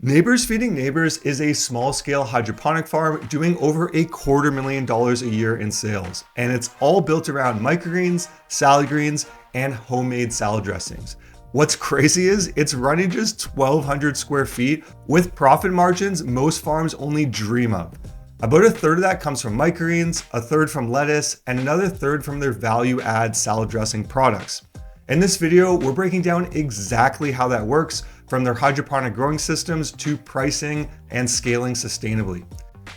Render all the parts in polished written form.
Neighbors Feeding Neighbors is a small-scale hydroponic farm doing over $250,000 a year in sales, and it's all built around microgreens, salad greens, and homemade salad dressings. What's crazy is it's running just 1,200 square feet with profit margins most farms only dream of. About a third of that comes from microgreens, a third from lettuce, and another third from their value-add salad dressing products. In this video, we're breaking down exactly how that works, from their hydroponic growing systems to pricing and scaling sustainably.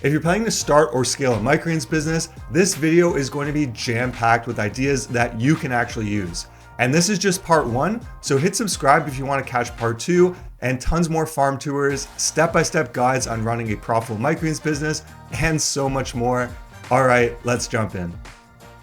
If you're planning to start or scale a microgreens business, this video is going to be jam-packed with ideas that you can actually use. And this is just part one, so hit subscribe if you want to catch part two and tons more farm tours, step-by-step guides on running a profitable microgreens business, and so much more. All right, let's jump in.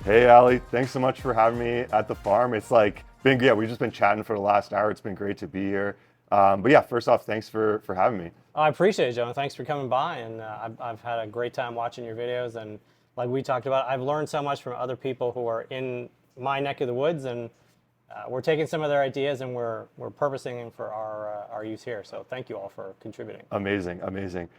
Hey, Ali, thanks so much for having me at the farm. It's we've just been chatting for the last hour. It's been great to be here. But yeah, first off, thanks for having me. I appreciate it, Joe. Thanks for coming by. And I've had a great time watching your videos. And like we talked about, I've learned so much from other people who are in my neck of the woods. And we're taking some of their ideas and we're purposing them for our use here. So thank you all for contributing. Amazing, amazing.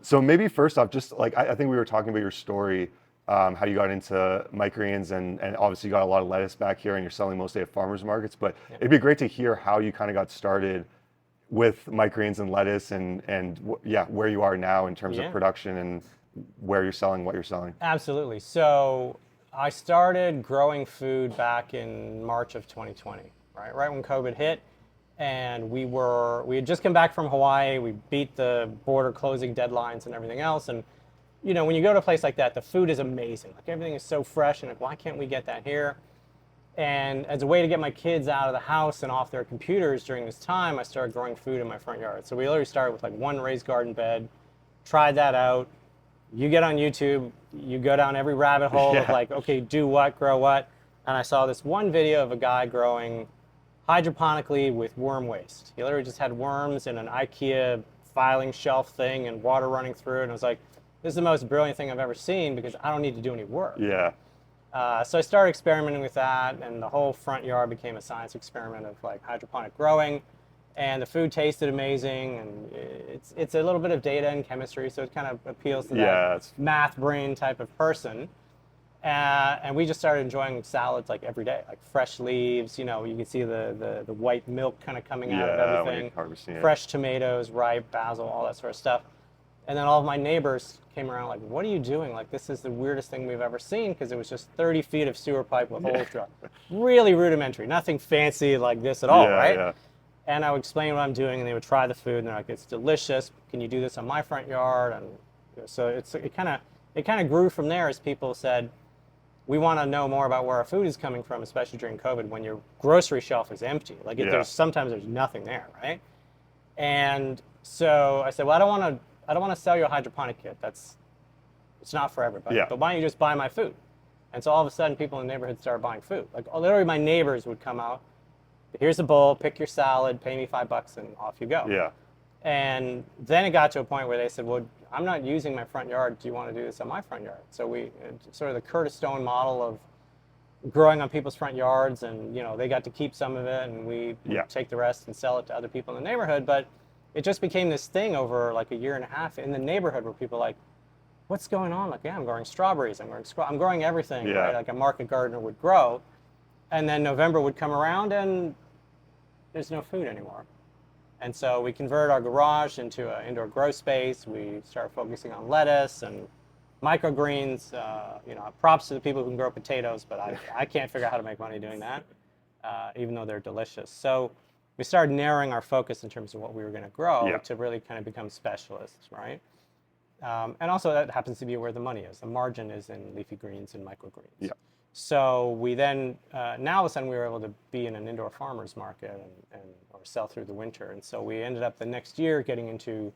So maybe first off, just like I think we were talking about your story, how you got into microgreens and obviously you got a lot of lettuce back here and you're selling mostly at farmers markets, but it'd be great to hear how you kind of got started with microgreens and lettuce and where you are now in terms of production and where you're selling, what you're selling. Absolutely. So I started growing food back in March of 2020, right when COVID hit. And we had just come back from Hawaii. We beat the border closing deadlines and everything else. And you know, when you go to a place like that, the food is amazing. Like everything is so fresh, and like, why can't we get that here? And as a way to get my kids out of the house and off their computers during this time, I started growing food in my front yard. So we literally started with like one raised garden bed, tried that out. You get on YouTube, you go down every rabbit hole of like, okay, do what, grow what. And I saw this one video of a guy growing hydroponically with worm waste. He literally just had worms in an IKEA filing shelf thing and water running through it. And I was like, this is the most brilliant thing I've ever seen because I don't need to do any work. Yeah. So I started experimenting with that, and the whole front yard became a science experiment of like hydroponic growing, and the food tasted amazing, and it's a little bit of data and chemistry, so it kind of appeals to that math brain type of person. And we just started enjoying salads like every day, like fresh leaves. You know, you can see the white milk kind of coming out of everything. Fresh tomatoes, ripe basil, all that sort of stuff. And then all of my neighbors came around like, what are you doing? Like, this is the weirdest thing we've ever seen, because it was just 30 feet of sewer pipe with holes drilled. Really rudimentary, nothing fancy like this at all, right? Yeah. And I would explain what I'm doing, and they would try the food, and they're like, it's delicious. Can you do this on my front yard? And so it kind of grew from there as people said, we want to know more about where our food is coming from, especially during COVID when your grocery shelf is empty. Like, sometimes there's nothing there, right? And so I said, well, I don't want to sell you a hydroponic kit. It's not for everybody. Yeah. But why don't you just buy my food? And so all of a sudden, people in the neighborhood started buying food. Like literally, my neighbors would come out. Here's a bowl. Pick your salad. Pay me $5, and off you go. Yeah. And then it got to a point where they said, "Well, I'm not using my front yard. Do you want to do this on my front yard?" So we sort of the Curtis Stone model of growing on people's front yards, and you know they got to keep some of it, and we take the rest and sell it to other people in the neighborhood. But it just became this thing over like a year and a half in the neighborhood where people are like, what's going on? Like, yeah, I'm growing strawberries. I'm growing everything, right? Like a market gardener would grow. And then November would come around and there's no food anymore. And so we converted our garage into an indoor grow space. We started focusing on lettuce and microgreens. You know, props to the people who can grow potatoes, but I can't figure out how to make money doing that, even though they're delicious. So we started narrowing our focus in terms of what we were going to grow to really kind of become specialists, right? And also that happens to be where the money is. The margin is in leafy greens and microgreens. Yeah. So we then, now all of a sudden we were able to be in an indoor farmer's market or sell through the winter. And so we ended up the next year getting into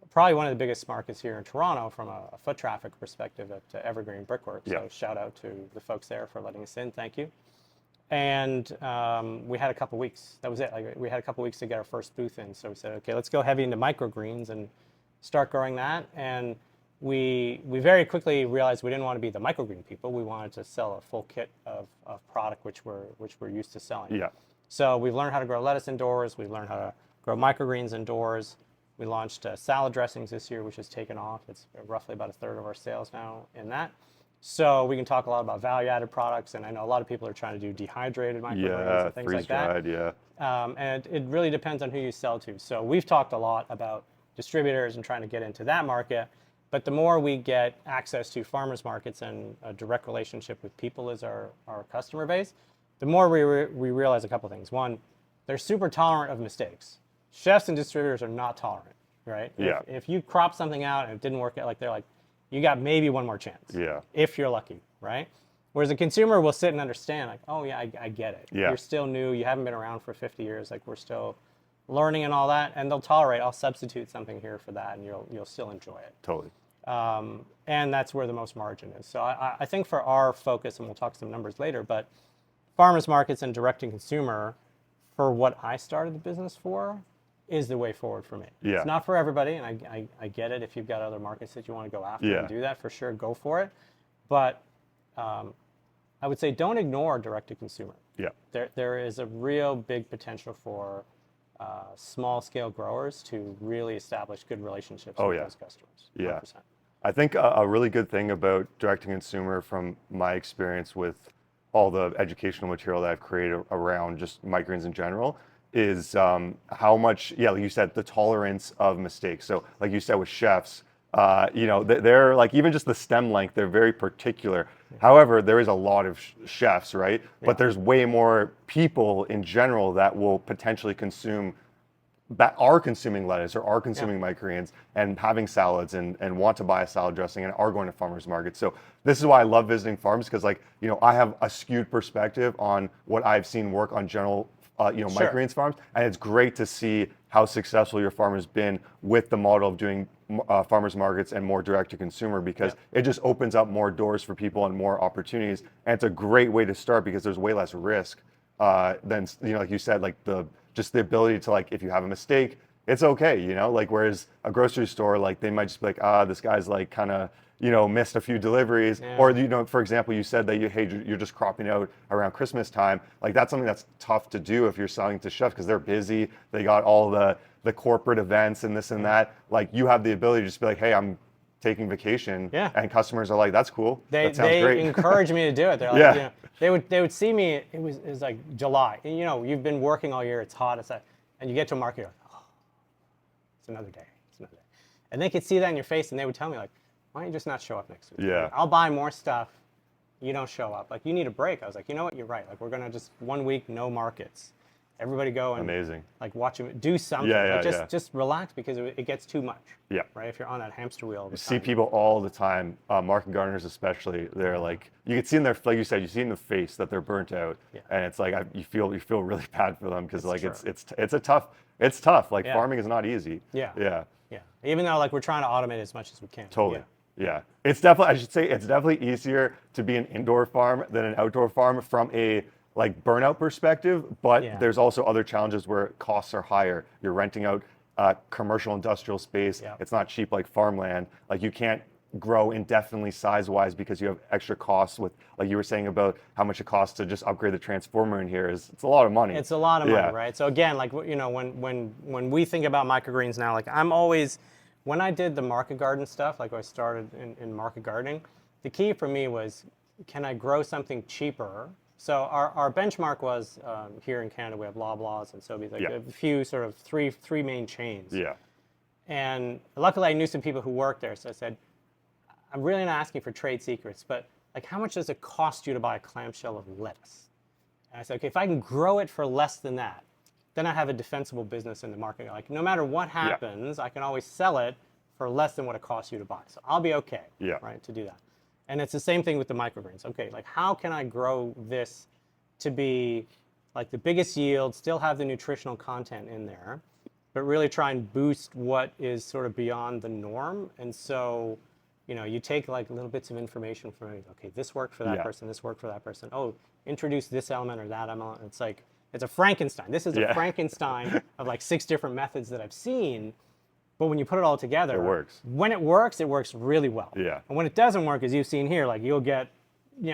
probably one of the biggest markets here in Toronto from a foot traffic perspective at Evergreen Brickwork. So shout out to the folks there for letting us in. Thank you. And we had a couple weeks. That was it. Like, we had a couple weeks to get our first booth in. So we said, okay, let's go heavy into microgreens and start growing that. And we very quickly realized we didn't want to be the microgreen people. We wanted to sell a full kit of product which we're used to selling. Yeah. So we've learned how to grow lettuce indoors. We've learned how to grow microgreens indoors. We launched salad dressings this year, which has taken off. It's roughly about a third of our sales now in that. So we can talk a lot about value-added products, and I know a lot of people are trying to do dehydrated microgreens and things like that. And it really depends on who you sell to. So we've talked a lot about distributors and trying to get into that market, but the more we get access to farmers markets and a direct relationship with people as our customer base, the more we realize a couple things. One, they're super tolerant of mistakes. Chefs and distributors are not tolerant, right? Yeah. If you crop something out and it didn't work out, like they're like, you got maybe one more chance. Yeah. If you're lucky, right? Whereas a consumer will sit and understand, like, oh yeah, I get it. Yeah. You're still new. You haven't been around for 50 years. Like we're still learning and all that, and they'll tolerate. I'll substitute something here for that, and you'll still enjoy it. Totally. And that's where the most margin is. So I think for our focus, and we'll talk some numbers later, but farmers markets and direct to consumer, for what I started the business for, is the way forward for me. Yeah. It's not for everybody, and I get it. If you've got other markets that you want to go after and do that, for sure, go for it. But I would say don't ignore direct to consumer. Yeah. There is a real big potential for small scale growers to really establish good relationships with those customers. 100%. Yeah. I think a really good thing about direct to consumer, from my experience with all the educational material that I've created around just microgreens in general, is how much, like you said, the tolerance of mistakes. So like you said with chefs, they're like, even just the stem length, they're very particular. However, there is a lot of chefs, right? But there's way more people in general that will potentially consume, that are consuming lettuce or are consuming microgreens and having salads and want to buy a salad dressing and are going to farmers markets. So this is why I love visiting farms, because I have a skewed perspective on what I've seen work on general microgreens farms, and it's great to see how successful your farm has been with the model of doing farmers markets and more direct to consumer, because it just opens up more doors for people and more opportunities, and it's a great way to start because there's way less risk than like you said, like the ability to, like, if you have a mistake, it's okay, like, whereas a grocery store, like, they might just be like, this guy's like kind of missed a few deliveries, or for example, you said that you're just cropping out around Christmas time. Like, that's something that's tough to do if you're selling to chefs, because they're busy. They got all the corporate events and this and that. Like, you have the ability to just be like, hey, I'm taking vacation, and customers are like, that's cool. That sounds great. They encourage me to do it. They're like, they would see me. It was like July. You've been working all year. It's hot. It's like, and you get to a market, you're like, oh, it's another day. It's another day. And they could see that in your face, and they would tell me, like, why don't you just not show up next week? Yeah. Like, I'll buy more stuff. You don't show up. Like, you need a break. I was like, you know what? You're right. Like, we're going to just 1 week, no markets. Everybody go and amazing. Like, watch them do something. Just relax, because it gets too much. Yeah. Right. If you're on that hamster wheel. You see people all the time, market gardeners especially. They're like, you can see in their, like you said, you see in the face that they're burnt out, and it's like you feel really bad for them, because like it's tough. Like, farming is not easy. Yeah. Even though, like, we're trying to automate as much as we can. Totally. Yeah. It's definitely easier to be an indoor farm than an outdoor farm from a, like, burnout perspective, but there's also other challenges where costs are higher. You're renting out commercial industrial space. It's not cheap like farmland. Like, you can't grow indefinitely size-wise because you have extra costs with, like you were saying about how much it costs to just upgrade the transformer in here. It's a lot of money. It's a lot of money, right? So again, like, when we think about microgreens now, like, I'm always, when I did the market garden stuff, like I started in market gardening, the key for me was, can I grow something cheaper? So our benchmark was, here in Canada, we have Loblaws and Sobeys, like a few sort of three main chains. Yeah. And luckily I knew some people who worked there, so I said, I'm really not asking for trade secrets, but, like, how much does it cost you to buy a clamshell of lettuce? And I said, okay, if I can grow it for less than that, then I have a defensible business in the market. Like, no matter what happens, I can always sell it for less than what it costs you to buy. So I'll be okay, right, to do that. And it's the same thing with the microgreens. Okay, like, how can I grow this to be, like, the biggest yield, still have the nutritional content in there, but really try and boost what is sort of beyond the norm? And so, you take, like, little bits of information from it. Okay, this worked for that person, this worked for that person. Oh, introduce this element or that element. It's like, it's a Frankenstein. This is a Frankenstein of, like, 6 different methods that I've seen. But when you put it all together, it works. When it works really well. Yeah. And when it doesn't work, as you've seen here, like, you'll get,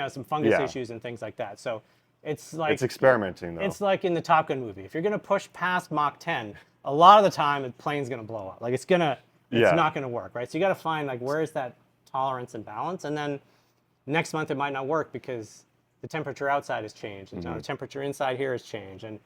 some fungus issues and things like that. So it's like, it's experimenting, though. It's like in the Top Gun movie. If you're going to push past Mach 10, a lot of the time the plane's going to blow up. Like it's not going to work, right? So you got to find like where is that tolerance and balance, and then next month it might not work because the temperature outside has changed, and the temperature inside here has changed, and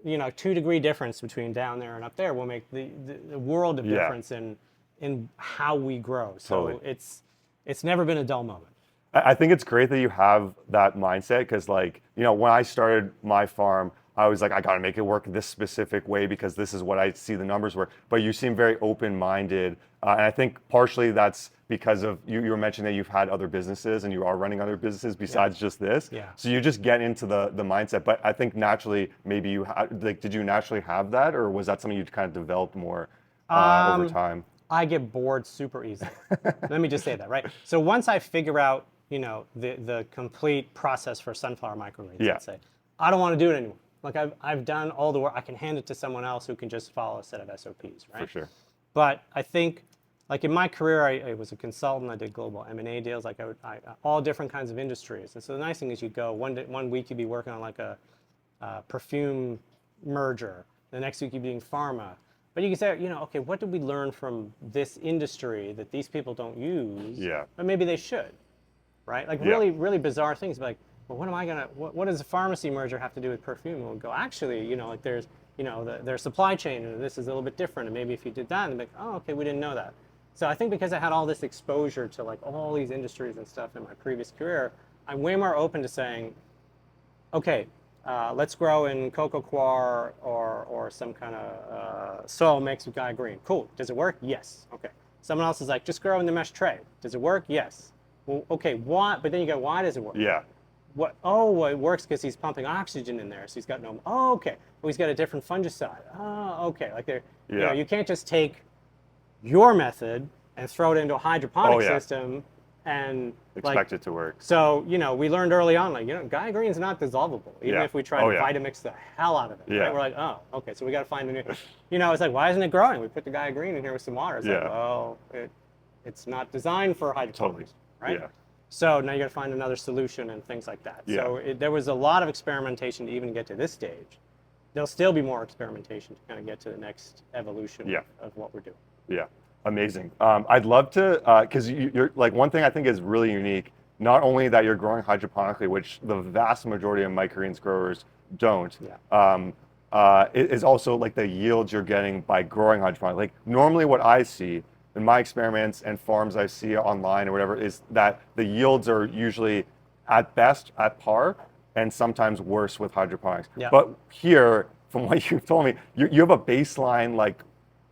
2-degree difference between down there and up there will make the world of difference in how we grow. So it's never been a dull moment. I think it's great that you have that mindset because, like, when I started my farm, I was like, I got to make it work this specific way because this is what I see the numbers work. But you seem very open-minded. And I think partially that's because of you were mentioning that you've had other businesses and you are running other businesses besides just this. Yeah. So you just get into the mindset. But I think naturally, maybe you did you naturally have that, or was that something you kind of developed more over time? I get bored super easily. Let me just say that, right? So once I figure out, the complete process for sunflower microgreens, let's say, I don't want to do it anymore. Like I've done all the work. I can hand it to someone else who can just follow a set of SOPs, right? For sure. But I think, like in my career, I was a consultant. I did global M&A deals, like all different kinds of industries. And so the nice thing is you go one week you'd be working on like a perfume merger. The next week you'd be doing pharma. But you can say, okay, what did we learn from this industry that these people don't use? Yeah. But maybe they should, right? Like really, really bizarre things. Like, well, what does a pharmacy merger have to do with perfume? And we'll go, actually, like there's, their supply chain, and this is a little bit different. And maybe if you did that, and like, oh, okay, we didn't know that. So I think because I had all this exposure to like all these industries and stuff in my previous career, I'm way more open to saying, okay, let's grow in cocoa coir or some kind of soil mix with Gaia Green. Cool. Does it work? Yes. Okay. Someone else is like, just grow in the mesh tray. Does it work? Yes. Well, okay. Why? But then you go, why does it work? Yeah. What? Oh, well, it works because he's pumping oxygen in there, so he's got no. Oh, okay. Well, he's got a different fungicide. Oh, okay. Like you can't just take your method and throw it into a hydroponic system and expect it to work. So, we learned early on, like, Gaia Green's not dissolvable, even if we try to Vitamix the hell out of it. Right? We're like, oh, okay, so we got to find a new, it's like, why isn't it growing? We put the Gaia Green in here with some water. It's like, well, it's not designed for hydroponics, right? Yeah. So now you got to find another solution and things like that. Yeah. So there was a lot of experimentation to even get to this stage. There'll still be more experimentation to kind of get to the next evolution of what we're doing. Yeah. Amazing. I'd love to, because you're like, one thing I think is really unique, not only that you're growing hydroponically, which the vast majority of microgreens growers don't, it is also like the yields you're getting by growing hydroponically. Like normally what I see in my experiments and farms I see online or whatever is that the yields are usually at best at par and sometimes worse with hydroponics. Yeah. But here, from what you've told me, you have a baseline like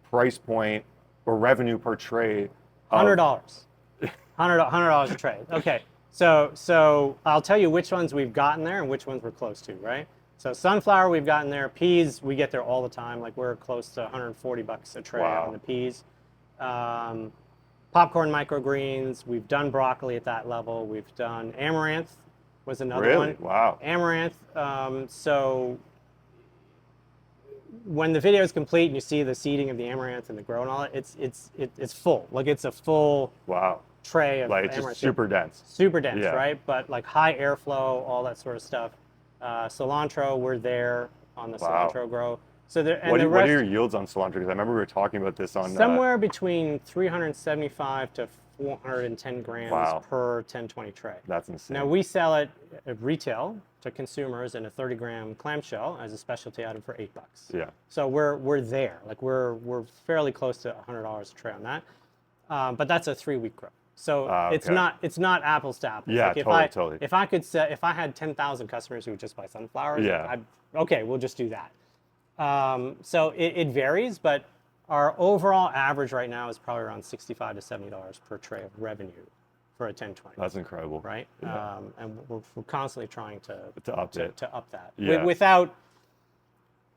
price point or revenue per tray. $100. $100 a tray. Okay, so I'll tell you which ones we've gotten there and which ones we're close to, right? So sunflower we've gotten there. Peas we get there all the time. Like we're close to $140 a tray on the peas. Popcorn microgreens. We've done broccoli at that level. We've done amaranth was another one. Wow. Amaranth. So when the video is complete and you see the seeding of the amaranth and the grow and all that, it's full. Like it's a full tray of amaranth. Like just super dense. Super dense, right? But like high airflow, all that sort of stuff. Cilantro, we're there on the cilantro grow. So there, and what are your yields on cilantro? Because I remember we were talking about this on somewhere between 375 to 410 grams per 1020 tray. That's insane. Now we sell it at retail to consumers in a 30-gram clamshell as a specialty item for $8. Yeah. So we're there. Like we're fairly close to $100 a tray on that. But that's a 3-week grow. So it's not apples to apples. Yeah, like totally. If I had 10,000 customers who would just buy sunflowers, okay, we'll just do that. So it varies, but our overall average right now is probably around $65 to $70 per tray of revenue for a 1020. That's incredible. Right? Yeah. And we're constantly trying to up that. Yeah.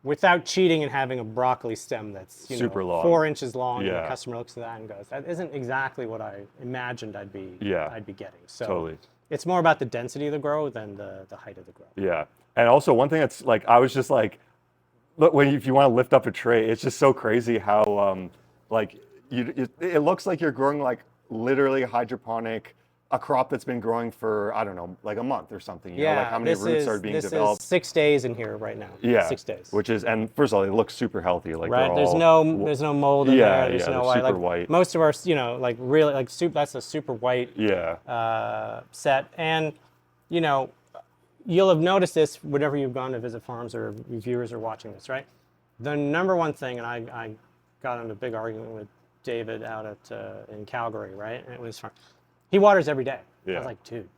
Without cheating and having a broccoli stem that's super long, 4 inches long, and the customer looks at that and goes, "That isn't exactly what I imagined I'd be getting." So it's more about the density of the grow than the height of the grow. Yeah, and also one thing that's like I was just like, look, if you want to lift up a tray, it's just so crazy how like it looks like you're growing like literally hydroponic a crop that's been growing for, I don't know, like a month or something. You know, Yeah, like how many roots are being this developed? is 6 days in here right now. Yeah, 6 days. which is, and first of all, they look super healthy. Like Right. they're There's all, no mold in yeah, there. There's yeah, no they're white. super Like white. most of our, you know, like really like soup. That's a super white Yeah, set. And you know, you'll have noticed this whenever you've gone to visit farms or viewers are watching this, right? The number one thing, and I got into a big argument with David out at in Calgary, right? And it was fun. He waters every day. I Yeah. was like, dude,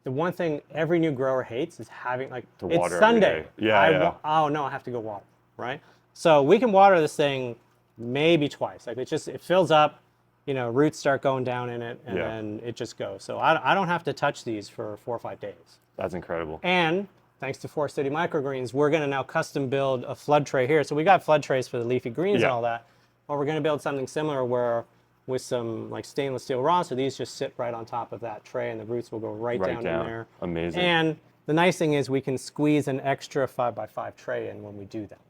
the one thing every new grower hates is having like To it's water every Sunday. day. Yeah, yeah. Oh no, I have to go water, right? So we can water this thing maybe twice. Like it fills up, you know, roots start going down in it, and Yeah. then it just goes. So I don't have to touch these for 4 or 5 days. that's incredible. And thanks to Forest City Microgreens, we're going to now custom build a flood tray here. So we got flood trays for the leafy greens Yeah. and all that. But we're going to build something similar where with some like stainless steel rods, so these just sit right on top of that tray and the roots will go right down in there. Amazing. And the nice thing is we can squeeze an extra 5x5 tray in when we do that.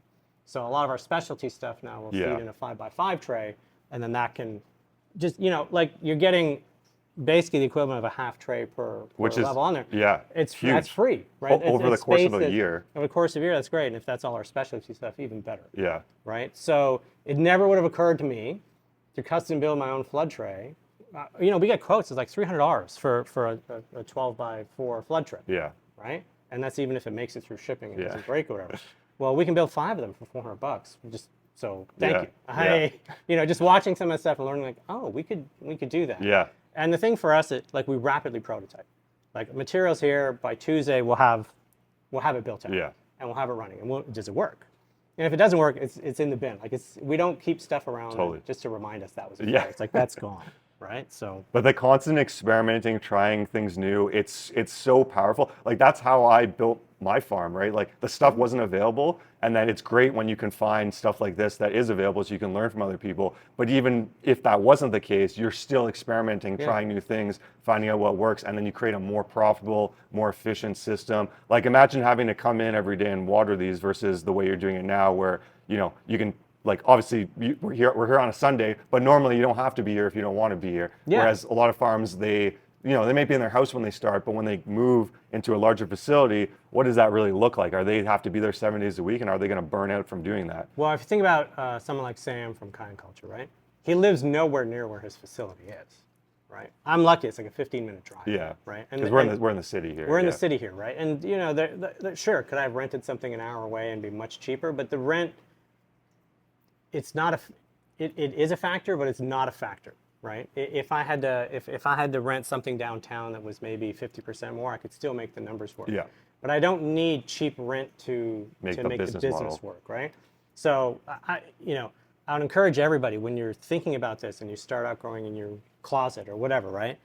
So a lot of our specialty stuff now will Yeah. feed in a 5x5 tray, and then that can just, you know, like you're getting basically the equivalent of a half tray per Which is, level on there. yeah, It's huge. That's free, right? Over the It's course of space a year. Over the course of a year, that's great. And if that's all our specialty stuff, even better, Yeah, right? So it never would have occurred to me to custom build my own flood tray. You know, we get quotes. It's like $300 for a 12x4 flood tray, yeah, right? And that's even if it makes it through shipping and Yeah. doesn't break or whatever. Well, we can build 5 of them for $400. Just so thank Yeah. you. Yeah. You know, just watching some of that stuff and learning like, oh, we could do that. yeah, And the thing for us, like we rapidly prototype. Like materials here by Tuesday, we'll have it built out. Yeah. And we'll have it running. And does it work? And if it doesn't work, it's in the bin. Like we don't keep stuff around Totally. just to remind us that was a Yeah. It's like that's gone, right? So But the constant experimenting, trying things new, it's so powerful. Like that's how I built my farm, right? Like the stuff wasn't available, and then it's great when you can find stuff like this that is available so you can learn from other people. But even if that wasn't the case, you're still experimenting, trying new things, finding out what works, and then you create a more profitable, more efficient system. Like imagine having to come in every day and water these versus the way you're doing it now where, you know, you can like obviously we're here on a Sunday, but normally you don't have to be here if you don't want to be here. Yeah. Whereas a lot of farms, they may be in their house when they start, but when they move into a larger facility, what does that really look like? Are they have to be there 7 days a week, and are they going to burn out from doing that? well, if you think about someone like Sam from Kind Culture, right? He lives nowhere near where his facility is, right? I'm lucky; it's like a 15-minute drive. Yeah. Right. Because we're in the city here. We're in yeah. the city here, right? And you know, sure, could I have rented something an hour away and be much cheaper? But the rent, it's not it is a factor, but it's not a factor, right? If I had to rent something downtown that was maybe 50% more, I could still make the numbers work. Yeah. But I don't need cheap rent to Make make the the business business model. work, right? So I would encourage everybody when you're thinking about this and you start out growing in your closet or whatever, right?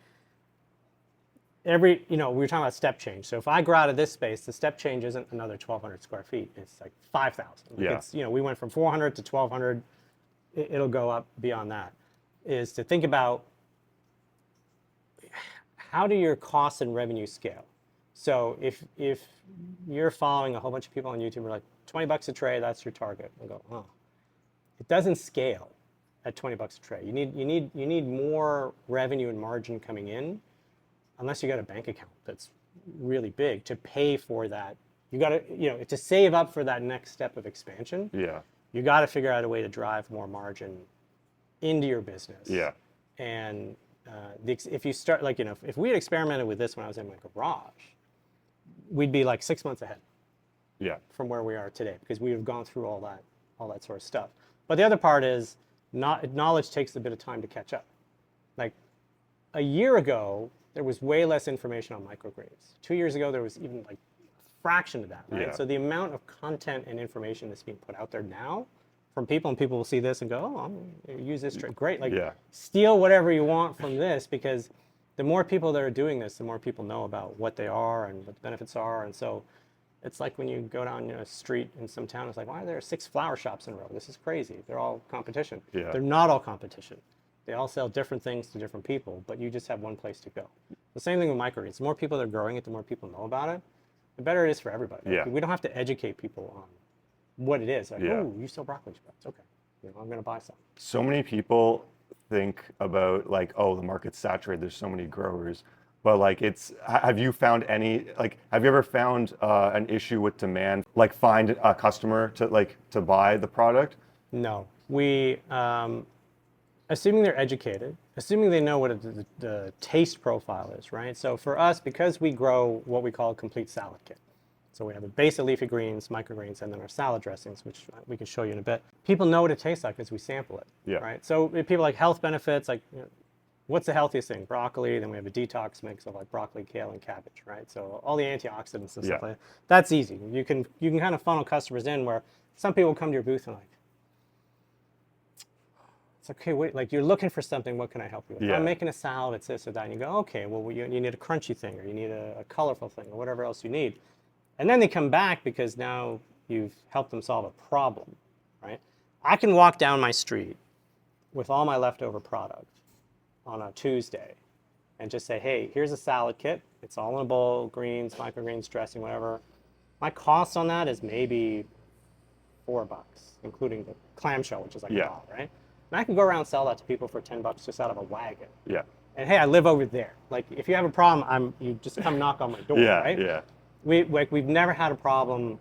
We were talking about step change. So if I grow out of this space, the step change isn't another 1,200 square feet. It's like 5,000. Yeah. It's, we went from 400 to 1,200. It'll go up beyond that. Is to think about how do your costs and revenue scale. So if you're following a whole bunch of people on YouTube, we're like $20 a tray, that's your target. I go, oh, it doesn't scale at $20 a tray. You need more revenue and margin coming in, unless you got a bank account that's really big to pay for that. You got to, to save up for that next step of expansion. Yeah. You got to figure out a way to drive more margin into your business. Yeah. And if you start, if we had experimented with this when I was in my garage, we'd be like 6 months ahead Yeah. from where we are today because we have gone through all that sort of stuff. But the other part is knowledge takes a bit of time to catch up. Like a year ago, there was way less information on microgreens. 2 years ago, there was even like a fraction of that, right? Yeah. So the amount of content and information that's being put out there now from people, and people will see this and go, oh, I'm going to use this trick. Great. Like Yeah. steal whatever you want from this because the more people that are doing this, the more people know about what they are and what the benefits are. And so it's like when you go down a street in some town, it's like, why are there 6 flower shops in a row? This is crazy. They're all competition. Yeah. They're not all competition. They all sell different things to different people, but you just have one place to go. The same thing with microgreens. The more people that are growing it, the more people know about it, the better it is for everybody. Yeah. We don't have to educate people on what it is. Like, Yeah. oh, you sell broccoli sprouts. Okay. I'm going to buy some. So many people think about like, oh, the market's saturated, there's so many growers. But like have you found any, like, have you ever found an issue with demand, like find a customer to buy the product? No, we, assuming they're educated, assuming they know what the taste profile is, right? So for us, because we grow what we call a complete salad kit. So we have a base of leafy greens, microgreens, and then our salad dressings, which we can show you in a bit. People know what it tastes like as we sample it, Yeah. right? So if people like health benefits, like, you know, what's the healthiest thing? Broccoli, then we have a detox mix of like broccoli, kale, and cabbage, right? So all the antioxidants and stuff like that. That's easy. You can kind of funnel customers in where some people come to your booth and like, it's okay, wait, like you're looking for something, what can I help you with? Yeah. I'm making a salad, it's this or that. And you go, okay, well, you need a crunchy thing, or you need a colorful thing, or whatever else you need. And then they come back because now you've helped them solve a problem, right? I can walk down my street with all my leftover product on a Tuesday and just say, hey, here's a salad kit. It's all in a bowl, greens, microgreens, dressing, whatever. My cost on that is maybe $4, including the clamshell, which is like $1, right? And I can go around and sell that to people for $10 just out of a wagon. Yeah. And hey, I live over there. Like, if you have a problem, you just come knock on my door, right? Yeah. We've never had a problem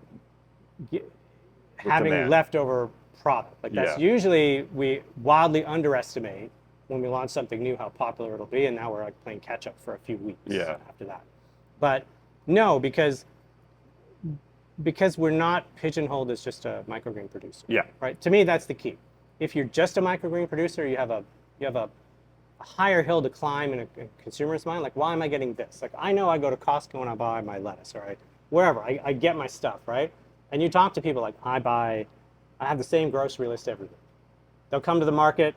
having demand. leftover product. Like, that's usually, we wildly underestimate when we launch something new how popular it'll be, and now we're like playing catch up for a few weeks after that. But no, because we're not pigeonholed as just a microgreen producer. Yeah. Right. To me, that's the key. If you're just a microgreen producer, you have a higher hill to climb in a consumer's mind. Like, why am I getting this? Like, I know I go to Costco and I buy my lettuce, or wherever I get my stuff, right? And you talk to people like, I have the same grocery list every week. They'll come to the market.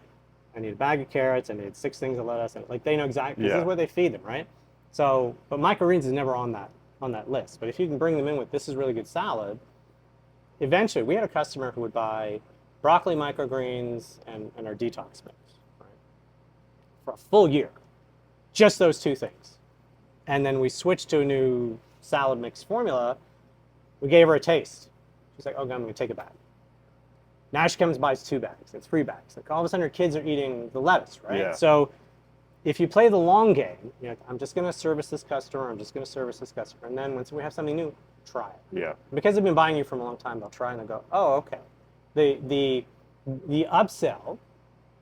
I need a bag of carrots. I need 6 things of lettuce, and like, they know exactly. This is where they feed them, right? So, but microgreens is never on that list. But if you can bring them in with, this is really good salad. Eventually, we had a customer who would buy broccoli, microgreens, and our detox mix, right, for a full year, just those 2 things. And then we switched to a new salad mix formula. We gave her a taste. She's like, oh, I'm going to take it back. Now she comes and buys 2 bags and 3 bags. Like, all of a sudden her kids are eating the lettuce, right? Yeah. So if you play the long game, you know, I'm just going to service this customer, I'm just going to service this customer. And then once we have something new, try it. Yeah. Because they've been buying you from a long time, they'll try and they'll go, oh, okay. The upsell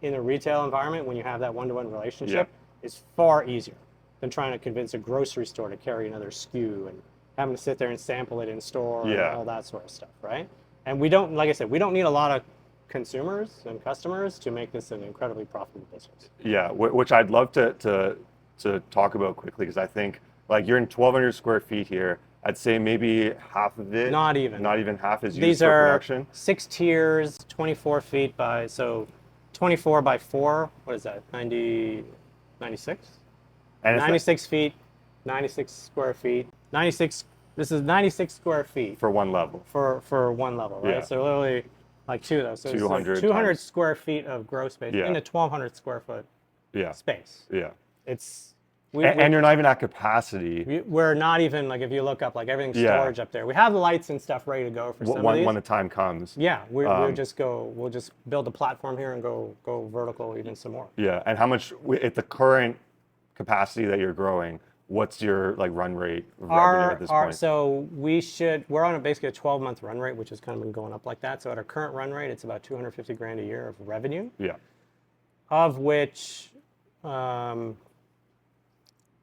in a retail environment, when you have that one-to-one relationship, is far easier than trying to convince a grocery store to carry another SKU and having to sit there and sample it in store and all that sort of stuff, right? And we don't, like I said, we don't need a lot of consumers and customers to make this an incredibly profitable business. Yeah, which I'd love to talk about quickly, because I think, like, you're in 1,200 square feet here. I'd say maybe half of it, not even half, is used for production. These are 6 tiers, 24 feet by, so 24 by 4, what is that, 96? And 96 feet, 96 square feet, 96, this is 96 square feet. For one level. For one level, right? Yeah. So literally, like 2 of those. So 200 it's like 200 square feet of grow space in a 1,200 square foot space. Yeah. It's... and you're not even at capacity. We're not even, like, if you look up, like, everything's storage up there. We have the lights and stuff ready to go for some of these. When the time comes. Yeah, we'll just build a platform here and go vertical even some more. Yeah, and how much, at the current capacity that you're growing, what's your, like, run rate of revenue at this point? So we're on basically a 12-month run rate, which has kind of been going up like that. So at our current run rate, it's about 250 grand a year of revenue. Yeah. Of which,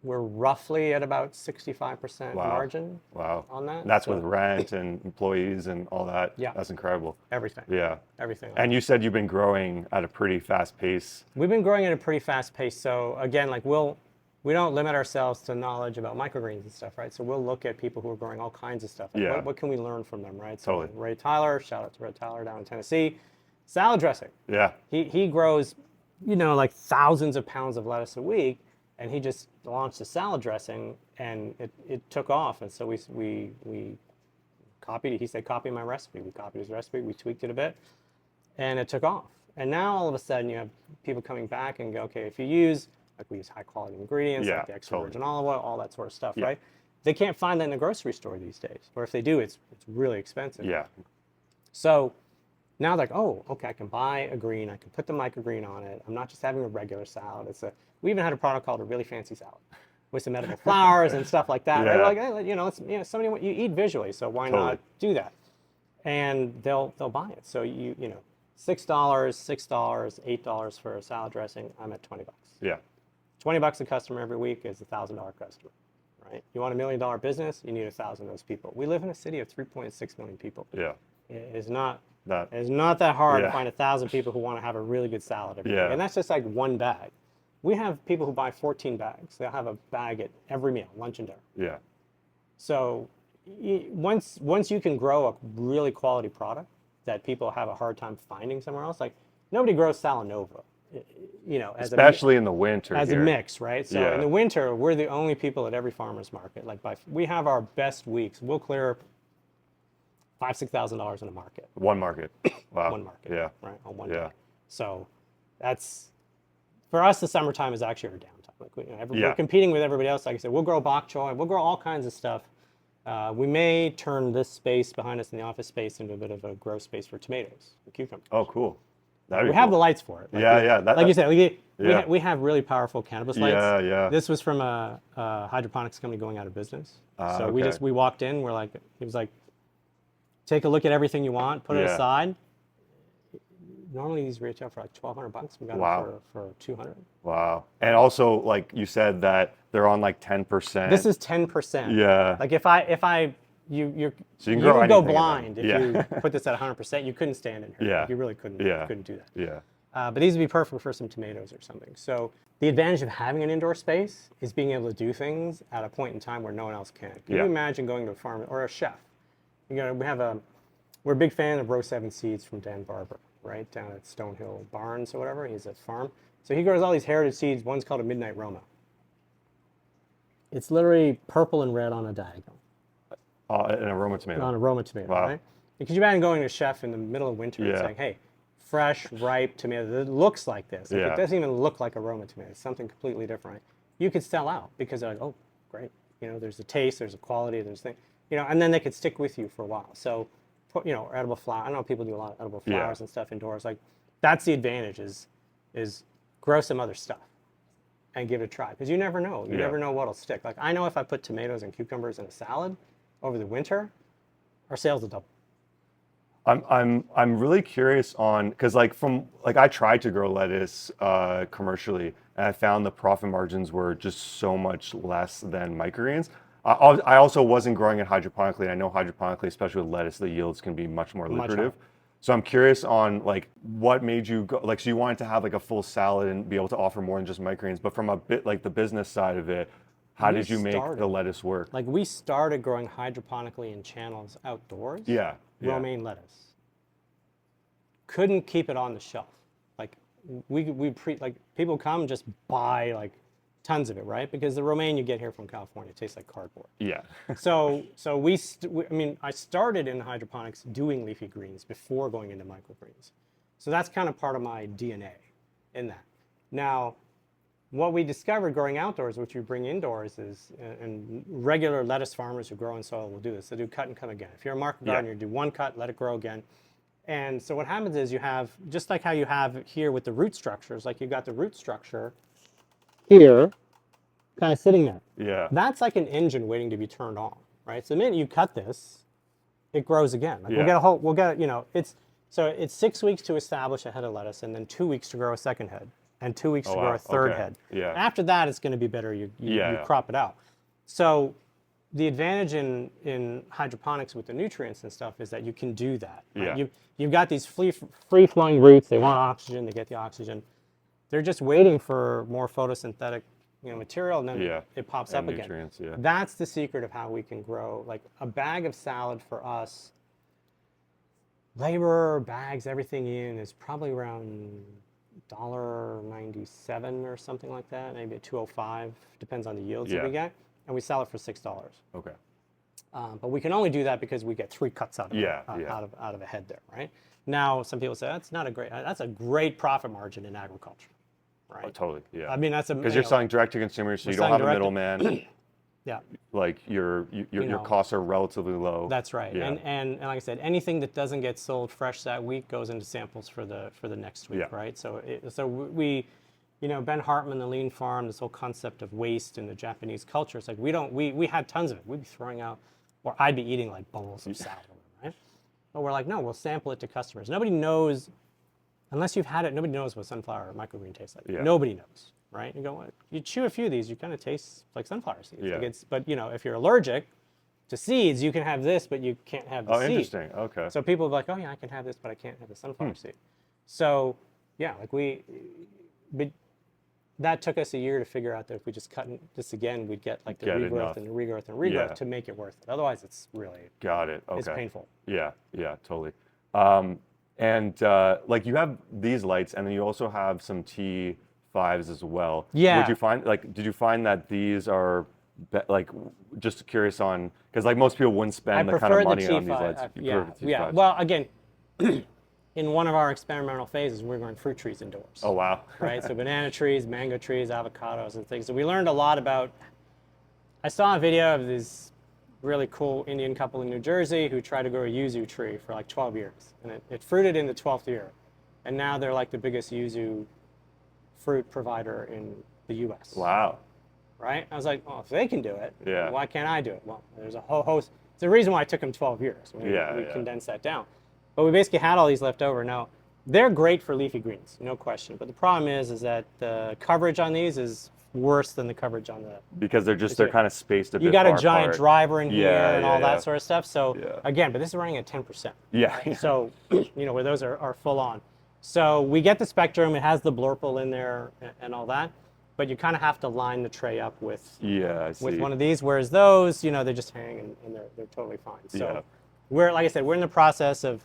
we're roughly at about 65% margin on that. And that's with rent and employees and all that. Yeah. That's incredible. Everything. Yeah. Everything. And you said you've been growing at a pretty fast pace. We've been growing at a pretty fast pace. So again, like, we don't limit ourselves to knowledge about microgreens and stuff, right? So we'll look at people who are growing all kinds of stuff. Like, what can we learn from them, right? So Totally. Ray Tyler, shout out to Ray Tyler down in Tennessee. Salad dressing. Yeah. He grows, like, thousands of pounds of lettuce a week. And he just launched a salad dressing, and it took off. And so we copied. He said, "Copy my recipe." We copied his recipe. We tweaked it a bit, and it took off. And now all of a sudden, you have people coming back and go, "Okay, if you use, like, we use high quality ingredients, like the extra virgin olive oil, all that sort of stuff, right? They can't find that in a grocery store these days, or if they do, it's really expensive." Yeah. So Now they're like, oh, okay, I can buy a green, I can put the microgreen on it. I'm not just having a regular salad. We even had a product called a really fancy salad with some edible flowers and stuff like that. Right? We're like, hey, somebody you eat visually, so why not do that? And they'll buy it. So $6, $8 for a salad dressing. I'm at $20. Yeah. $20 a customer every week is $1,000 customer, right? You want $1 million business, you need 1,000 of those people. We live in a city of 3.6 million people. Yeah. It is not that hard to find 1,000 people who want to have a really good salad every week. And that's just like one bag. We have people who buy 14 bags. They'll have a bag at every meal, lunch and dinner. Yeah. So once you can grow a really quality product that people have a hard time finding somewhere else, like nobody grows Salanova, especially in the winter as here. a mix, right? So in the winter, we're the only people at every farmer's market. Like we have our best weeks. We'll clear $5,000-$6,000 in a market. One market. Wow. One market. Yeah. Right, on one day. So that's, for us, the summertime is actually our downtime. Like we're competing with everybody else. Like I said, we'll grow bok choy, we'll grow all kinds of stuff. We may turn this space behind us in the office space into a bit of a grow space for tomatoes and cucumbers. Oh, cool. We have the lights for it. Like you said, we have really powerful cannabis lights. Yeah. This was from a hydroponics company going out of business. So we walked in. He was like, take a look at everything you want, put it aside. Normally these retail for like $1,200. We got them for $200. Wow. And also, like you said, that they're on like 10%. This is 10%. Yeah. Like you can go blind if you put this at 100%. You couldn't stand in here. Yeah. Like you really couldn't do that. Yeah. But these would be perfect for some tomatoes or something. So the advantage of having an indoor space is being able to do things at a point in time where no one else can. Can you imagine going to a farm or a chef? We're a big fan of Row 7 seeds from Dan Barber, right down at Stonehill Barns or whatever. He's a farm. So he grows all these heritage seeds. One's called a Midnight Roma. It's literally purple and red on a diagonal. An aroma tomato. On a Roma tomato, right? Because you imagine going to a chef in the middle of winter and saying, hey, fresh, ripe tomato that looks like this. Like it doesn't even look like a Roma tomato. It's something completely different. You could sell out because they're like, oh, great. There's a taste, there's a quality, there's thing. And then they could stick with you for a while. So, edible flower. I know people do a lot of edible flowers and stuff indoors. Like, that's the advantage is grow some other stuff and give it a try because you never know. You never know what'll stick. Like I know if I put tomatoes and cucumbers in a salad over the winter, our sales will double. I'm really curious on because I tried to grow lettuce commercially and I found the profit margins were just so much less than microgreens. I also wasn't growing it hydroponically. I know hydroponically, especially with lettuce, the yields can be much more lucrative. So I'm curious on what made you go so you wanted to have a full salad and be able to offer more than just microgreens, but from a bit the business side of it, how did you make the lettuce work? We started growing hydroponically in channels outdoors. Romaine lettuce. Couldn't keep it on the shelf. People come just buy tons of it, right? Because the romaine you get here from California tastes like cardboard. Yeah. So I started in hydroponics doing leafy greens before going into microgreens. So that's kind of part of my DNA in that. Now, what we discovered growing outdoors, which we bring indoors, is, and regular lettuce farmers who grow in soil will do this. They do cut and come again. If you're a market gardener, you do one cut, let it grow again. And so what happens is you have, just like how you have here with the root structures, you got the root structure here, kind of sitting there. Yeah. That's like an engine waiting to be turned on, right? So the minute you cut this, it grows again. It's 6 weeks to establish a head of lettuce and then 2 weeks to grow a second head and 2 weeks to grow a third head. Yeah. After that, it's going to be better. You crop it out. So the advantage in hydroponics with the nutrients and stuff is that you can do that. Right? Yeah. You've got these free-flowing roots. They want oxygen. They get the oxygen. They're just waiting for more photosynthetic material, and then it pops up again. Yeah. That's the secret of how we can grow. A bag of salad for us, labor, bags, everything in is probably around $1.97 or something like that, maybe $2.05, depends on the yields that we get, and we sell it for $6. Okay. But we can only do that because we get 3 cuts out of out of a head there, right? Now, some people say that's a great profit margin in agriculture. Right. Oh, totally. Yeah. I mean, that's because you're selling direct to consumer, so you don't have a middleman. Yeah. like your know, costs are relatively low. That's right. Yeah. And like I said, anything that doesn't get sold fresh that week goes into samples for the next week, Yeah. right? So we, Ben Hartman, the Lean Farm, this whole concept of waste in the Japanese culture, it's like we had tons of it. We'd be throwing out, or I'd be eating like bowls of salad, right? But we're like, no, we'll sample it to customers. Nobody knows, unless you've had it, nobody knows what sunflower or microgreen tastes like. Yeah. Nobody knows, right? You go, well, you chew a few of these, you kind of taste like sunflower seeds. Yeah. Like but if you're allergic to seeds, you can have this, but you can't have the seed. Oh, interesting. Okay. So people are like, oh yeah, I can have this, but I can't have the sunflower seed. So yeah, but that took us a year to figure out that if we just cut this again, we'd get like the regrowth and the regrowth and regrowth to make it worth it. Otherwise, it's really Got it. Okay. it's painful. Yeah, totally. And like you have these lights, and then you also have some T5s as well. Yeah. Did you find that these are like, just curious on, because like most people wouldn't spend the kind of money on these lights. Yeah. Well, again, in one of our experimental phases, we're growing fruit trees indoors. Oh wow. Right. So banana trees, mango trees, avocados, and things. So we learned a lot about. I saw a video of this really cool Indian couple in New Jersey who tried to grow a yuzu tree for like 12 years, and it fruited in the 12th year, and now they're like the biggest yuzu fruit provider in the U.S. Wow. Right? I was like, well, if they can do it, Yeah. why can't I do it? Well, there's a whole host. It's the reason why it took them 12 years. We condensed that down. But we basically had all these left over. Now, they're great for leafy greens, no question. But the problem is that the coverage on these is worse than the coverage on the... Because they're kind of spaced a bit You got far a giant apart. driver in here and all that sort of stuff. So again, but this is running at 10%. Yeah. So, where those are full on. So we get the spectrum, it has the blurple in there and all that. But you kind of have to line the tray up with one of these, whereas those, they just hang and they're totally fine. So we're, like I said, we're in the process of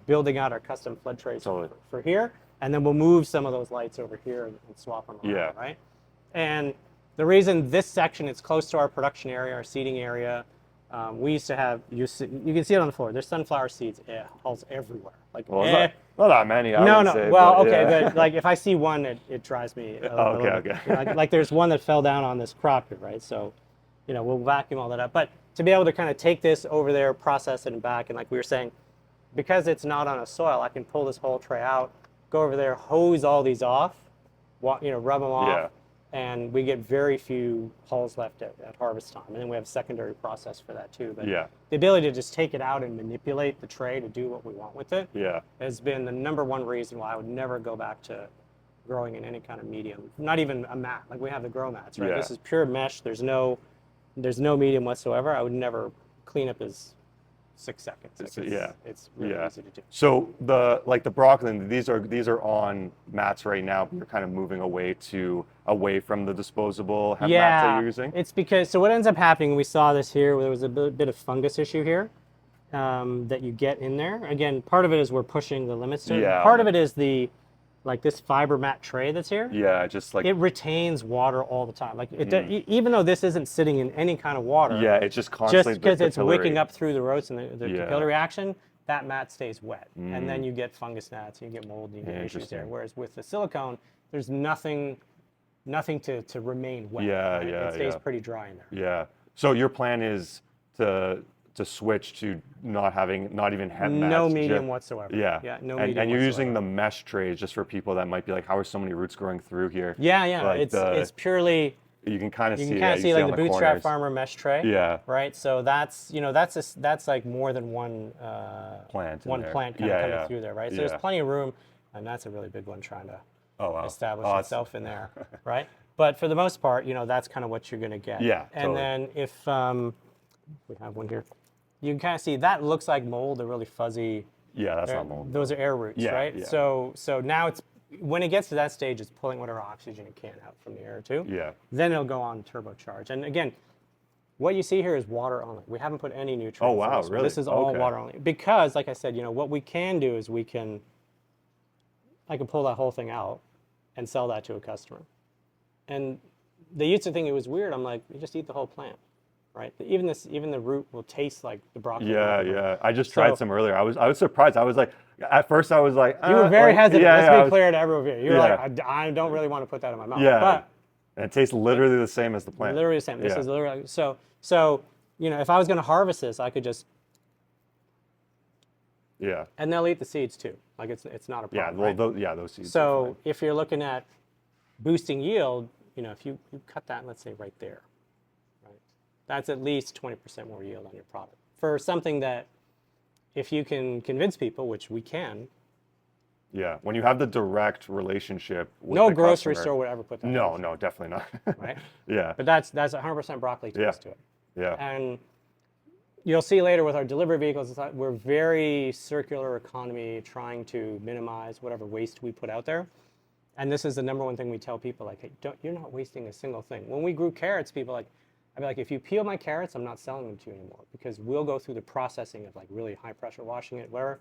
building out our custom flood trays for here, and then we'll move some of those lights over here and swap them around, right? And the reason this section is close to our production area, our seeding area, we used to have, you can see it on the floor, there's sunflower seeds, hulls everywhere. Like, not that many, I would say. But like if I see one, it drives me a little okay. bit. Like there's one that fell down on this crop here, right? So, we'll vacuum all that up. But to be able to kind of take this over there, process it and back, and like we were saying, because it's not on a soil, I can pull this whole tray out, go over there, hose all these off, rub them off, and we get very few hulls left at harvest time. And then we have a secondary process for that too. But the ability to just take it out and manipulate the tray to do what we want with it has been the number one reason why I would never go back to growing in any kind of medium, not even a mat. Like we have the grow mats, right? This is pure mesh. There's no medium whatsoever. I would never clean up as 6 seconds. It's really easy to do. So the broccoli, these are on mats right now, but you're kind of moving away from the disposable mats that you're using? It's because, so what ends up happening, we saw this here, there was a bit of fungus issue here that you get in there. Again, part of it is we're pushing the limits to it. Part of it is this fiber mat tray that's here. Yeah, just like... It retains water all the time. Like even though this isn't sitting in any kind of water. Yeah, it's just constantly... Just because it's wicking up through the roots and the capillary action, that mat stays wet. And then you get fungus gnats, you get mold, and you get issues there. Whereas with the silicone, there's nothing to remain wet. It stays pretty dry in there. Yeah. So your plan is to switch to not even have mats. No medium whatsoever. Yeah. No medium and you're whatsoever. using the mesh trays just for people that might be like, how are so many roots growing through here? Yeah. Like it's purely... You can kind of see like the bootstrap corners. farmer mesh tray. Yeah. Right. So that's that's like more than one plant. Plant kind of coming through there, right? So there's plenty of room, and that's a really big one trying to establish itself in there, right? But for the most part, that's kind of what you're going to get. Yeah. And then if we have one here, you can kind of see that looks like mold. They're really fuzzy. Yeah, that's not mold. Those are air roots, right? Yeah. So now it's. When it gets to that stage, it's pulling whatever oxygen it can out from the air too. Yeah. Then it'll go on turbocharge. And again, what you see here is water only. We haven't put any nutrients. Oh wow, in this. really? This is all water only. Because, like I said, what we can do is I can pull that whole thing out and sell that to a customer. And they used to think it was weird. I'm like, you just eat the whole plant, right? Even the root will taste like the broccoli. Yeah. I just tried some earlier. I was surprised. I was like, at first I was like, you were very hesitant. Let's be clear to everyone here. You were like, I don't really want to put that in my mouth. Yeah. But And it tastes literally the same as the plant. Literally the same. This Yeah. is literally so if I was going to harvest this, I could just Yeah. and they'll eat the seeds too. Like it's not a Yeah. problem. Well, right? those seeds. are So fine. if you're looking at boosting yield, if you cut that, let's say right there, right, that's at least 20% more yield on your product for something that, if you can convince people, which we can. Yeah. When you have the direct relationship with No the grocery customer, store would ever put that. No, no, definitely not. Right. Yeah. But that's 100% broccoli taste to it. Yeah. And you'll see later with our delivery vehicles, it's like we're very circular economy, trying to minimize whatever waste we put out there. And this is the number one thing we tell people, like, hey, you're not wasting a single thing. When we grew carrots, I'd be like, if you peel my carrots, I'm not selling them to you anymore, because we'll go through the processing of like really high pressure washing it, where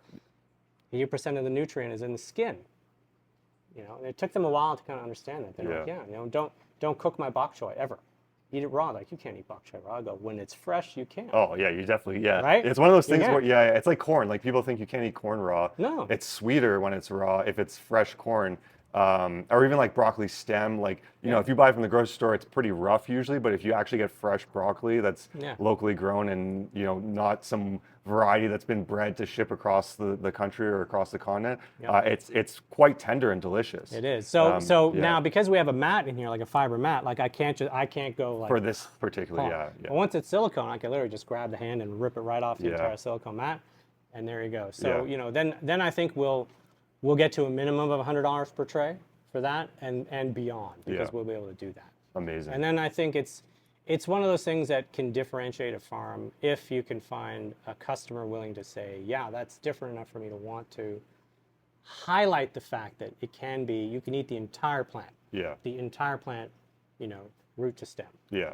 80% of the nutrient is in the skin. And it took them a while to kind of understand that. They're like, don't cook my bok choy ever. Eat it raw. Like, you can't eat bok choy raw. I go, when it's fresh, you can. Oh yeah, you definitely, yeah. Right? It's one of those You things can. where, yeah, it's like corn. Like, people think you can't eat corn raw. No. It's sweeter when it's raw if it's fresh corn. Or even like broccoli stem. Like, if you buy it from the grocery store, it's pretty rough usually. But if you actually get fresh broccoli that's locally grown and not some variety that's been bred to ship across the country or across the continent, it's quite tender and delicious. It is. So yeah. now, because we have a mat in here, like a fiber mat, like I can't go like For this particular, oh. yeah. But once it's silicone, I can literally just grab the hand and rip it right off the entire silicone mat, and there you go. So then I think we'll get to a minimum of $100 per tray for that and beyond, because we'll be able to do that. Amazing. And then I think it's one of those things that can differentiate a farm if you can find a customer willing to say, yeah, that's different enough for me to want to highlight the fact that you can eat the entire plant. Yeah. The entire plant, root to stem. Yeah.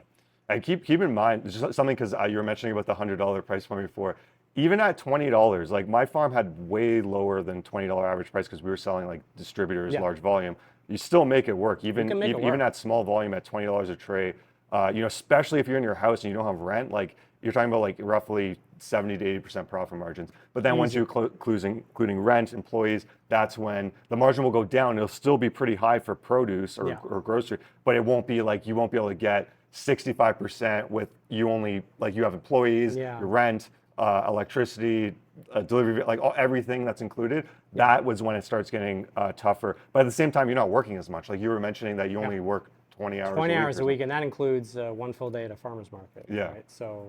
And keep in mind, just something, because you were mentioning about the $100 price point before. Even at $20, like, my farm had way lower than $20 average price, because we were selling like distributors, large volume. You still make it work, even at small volume at $20 a tray. Especially if you're in your house and you don't have rent, like, you're talking about like roughly 70 to 80% profit margins. But then once you're including rent, employees, that's when the margin will go down. It'll still be pretty high for produce or grocery, but it won't be like, you won't be able to get 65% with you have employees, your rent, electricity, delivery, like everything that's included. That was when it starts getting tougher. But at the same time, you're not working as much. Like, you were mentioning that you only work 20 hours 20 a week. hours a week, and that includes one full day at a farmer's market. Yeah. Right? So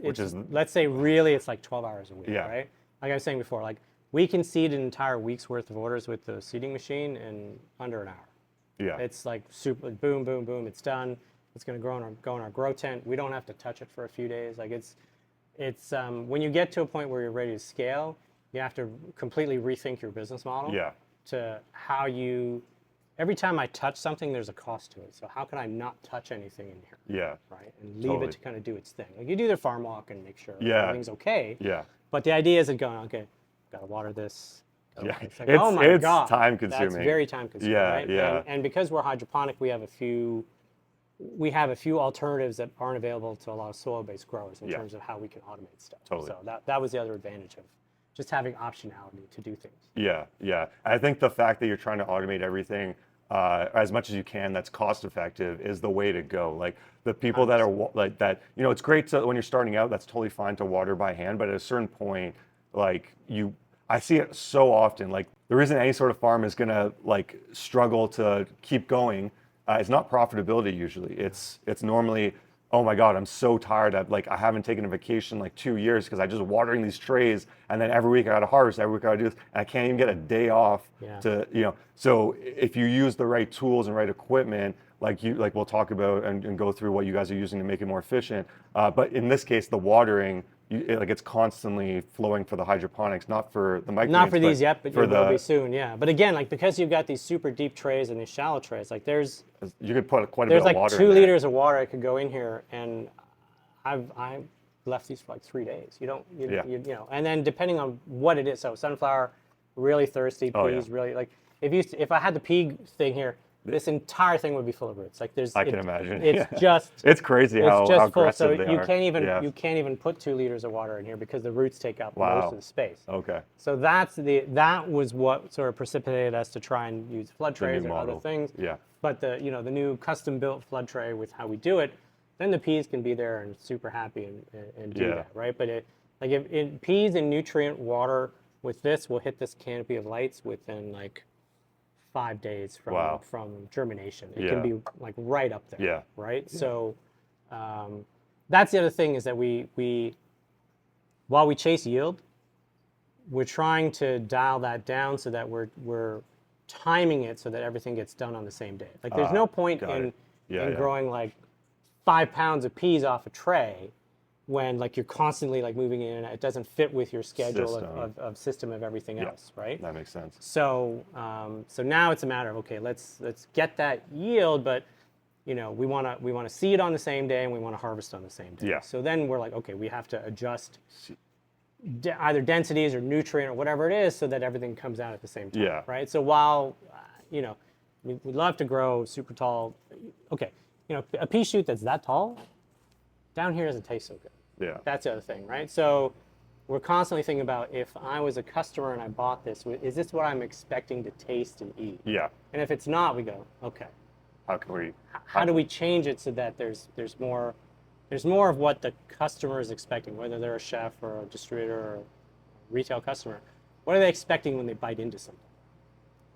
Which is, let's say really it's like 12 hours a week, Yeah. right? Like I was saying before, like, we can seed an entire week's worth of orders with the seeding machine in under an hour. yeah, It's like super, boom, boom, boom, it's done. It's going to go in our grow tent. We don't have to touch it for a few days. Like, it's when you get to a point where you're ready to scale, you have to completely rethink your business model. Yeah. To how every time I touch something, there's a cost to it. So how can I not touch anything in here? Yeah. Right. And leave it to kind of do its thing. Like, you do the farm walk and make sure Yeah. everything's okay. Yeah. But the idea isn't going, okay, gotta water this. Yeah. It's like, It's- oh my it's God. time consuming. That's very time consuming. Yeah, Right? yeah. And because we're hydroponic, we have a few alternatives that aren't available to a lot of soil-based growers in terms of how we can automate stuff. Totally. So that was the other advantage of just having optionality to do things. Yeah, yeah. I think the fact that you're trying to automate everything as much as you can that's cost effective is the way to go. Like, the people that are like that, it's great to, when you're starting out, that's totally fine to water by hand, but at a certain point, like, I see it so often, like, the reason any sort of farm is gonna like struggle to keep going, it's not profitability usually. It's normally, oh my God, I'm so tired. I haven't taken a vacation like 2 years because I just watering these trays, and then every week I gotta harvest, every week I gotta do this, and I can't even get a day off to, so if you use the right tools and right equipment, like we'll talk about and go through what you guys are using to make it more efficient. But in this case, the watering, it's constantly flowing for the hydroponics, not for the microgreens. Not for these yet, but it will be soon, yeah. But again, like, because you've got these super deep trays and these shallow trays, like, you could put quite a bit of like water 2 in there. liters of water I could go in here, and I've left these for like 3 days. You know, and then depending on what it is, so sunflower, really thirsty, peas, really, like, if I had the pea thing here, this entire thing would be full of roots. Like I can imagine. It's Yeah. just It's crazy it's how just full. So aggressive they you are. can't even Yeah. you can't even put 2 liters of water in here because the roots take up Wow. most of the space. Okay. So that was what sort of precipitated us to try and use flood The new trays or model. other things. Yeah. But the new custom built flood tray with how we do it, then the peas can be there and super happy and do Yeah. that, right? But if peas and nutrient water with this will hit this canopy of lights within like 5 days from Wow. from germination. It Yeah. can be like right up there. Yeah. Right. So that's the other thing is that we while we chase yield, we're trying to dial that down so that we're timing it so that everything gets done on the same day. Like there's no point got in it. Yeah, yeah. growing like 5 pounds of peas off a tray when like you're constantly like moving in and it doesn't fit with your schedule System. of system of everything else, right? That makes sense. So so now it's a matter of okay, let's get that yield, but we want to seed on the same day and we want to harvest on the same day. Yeah. So then we're like, okay, we have to adjust either densities or nutrient or whatever it is so that everything comes out at the same time. Yeah. Right. So while we'd love to grow super tall, okay, a pea shoot that's that tall down here doesn't taste so good. Yeah. That's the other thing, right? So we're constantly thinking about if I was a customer and I bought this, is this what I'm expecting to taste and eat? Yeah. And if it's not, we go, okay, How can we? how do we change it so that there's more of what the customer is expecting, whether they're a chef or a distributor or a retail customer. What are they expecting when they bite into something,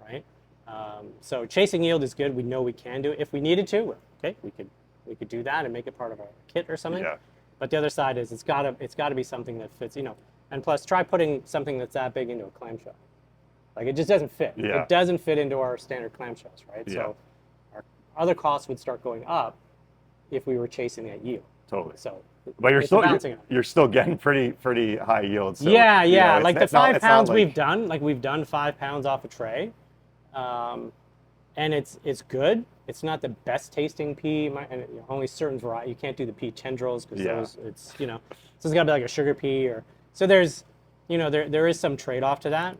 right? So chasing yield is good. We know we can do it. If we needed to, okay, we could do that and make it part of our kit or something. Yeah. But the other side is it's gotta be something that fits, and plus try putting something that's that big into a clamshell. Like it just doesn't fit. Yeah. It doesn't fit into our standard clamshells, right? Yeah. So our other costs would start going up if we were chasing that yield. Totally. So But it's a balancing act. you're still getting pretty high yields. So, yeah. it's- Like the it's not- 5 it's not pounds like- we've done 5 pounds off a tray, and it's good. It's not the best tasting pea, and only certain variety. You can't do the pea tendrils because Yeah. those so it's got to be like a sugar pea or so. There's there is some trade off to that.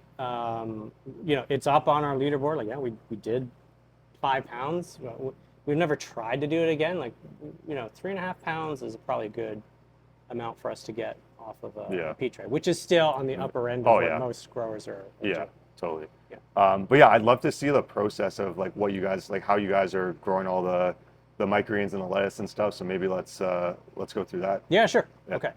It's up on our leaderboard. Like we did 5 pounds. We've never tried to do it again. Like 3.5 pounds is probably a good amount for us to get off of a pea tray, which is still on the upper end of what most growers are Yeah, doing. totally. Yeah. But yeah, I'd love to see the process of like what you guys like, how you guys are growing all the microgreens and the lettuce and stuff. So maybe let's go through that. Yeah, sure. Yeah. Okay.